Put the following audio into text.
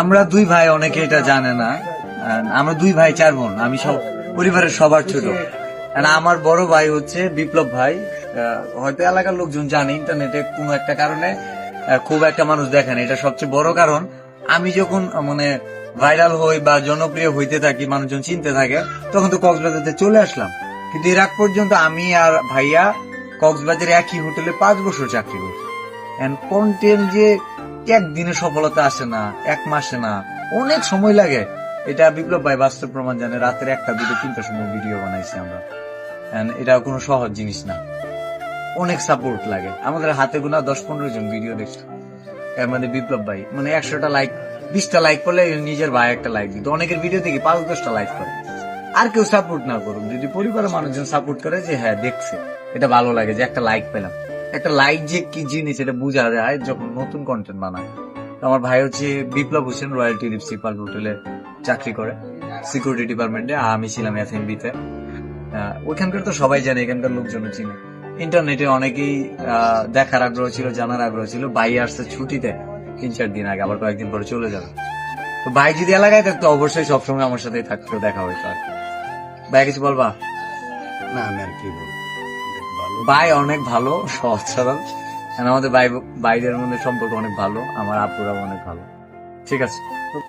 আমরা দুই ভাই, অনেকে এটা জানে না। আমরা দুই ভাই চার বোন, আমি সব পরিবারের সবার ছোট। আমার বড় ভাই হচ্ছে বিপ্লব ভাই। হয়তো এলাকার লোকজন জানে, ইন্টারনেটে কোনো একটা কারণে খুব একটা মানুষ দেখেন, এটা সবচেয়ে বড় কারণ। আমি যখন মানে ভাইরাল হই বা জনপ্রিয় হইতে থাকি, মানুষজন চিনতে থাকে, তখন তো কক্সবাজারে চলে আসলাম। কিন্তু এর আগ পর্যন্ত আমি আর ভাইয়া কক্সবাজারে একই হোটেলে 5 বছর চাকরি করছি। কন্টেন্ট যে একদিনে সফলতা আসে না, এক মাসে না, অনেক সময় লাগে। এটা বিপ্লব ভাই বাস্তব প্রমাণ জানে। রাতের 1টা 2টা 3টার সময় ভিডিও বানাইছি আমরা। এটা কোনো সহজ জিনিস না, অনেক সাপোর্ট লাগে। আমাদের হাতে গোনা 10-15 জন ভিডিও দেখছে, এর মধ্যে বিপ্লব ভাই মানে 100টা লাইক, 20টা লাইক করলে নিজের ভাই একটা লাইক দিত। অনেকের ভিডিও দেখি 5-10টা লাইক করে। আর কেউ সাপোর্ট না করুক, যদি পরিবারের মানুষজন সাপোর্ট করে যে হ্যাঁ দেখছে, এটা ভালো লাগে যে একটা লাইক পেলাম। একটা লাইক যে কি জিনিস এটা বোঝা যায় যখন নতুন কন্টেন্ট বানায়। তো আমার ভাই হচ্ছে বিপ্লব হোসেন, রয়্যাল টিলিপ সিপাল হোটেলে চাকরি করে সিকিউরিটি ডিপার্টমেন্টে। আমি ছিলাম FMB তে। ওইখানকার তো সবাই জানে, এখানকার লোকজন চিনে। ইন্টারনেটে অনেকেই দেখার আগ্রহ ছিল, জানার আগ্রহ ছিল। ভাই আসছে ছুটিতে 3-4 দিন আগে, আবার কয়েকদিন পরে চলে যাবে। তো ভাই যদি এলাকায় থাকতো অবশ্যই সবসময় আমার সাথে থাকতো, দেখা হইতো। আর ভাই কিছু বলবা? না, আমি আর কি বলবো, ভালো। ভাই অনেক ভালো, সহজ সরল। আমাদের ভাইদের মধ্যে সম্পর্ক অনেক ভালো, আমার আপুরাও অনেক ভালো। ঠিক আছে।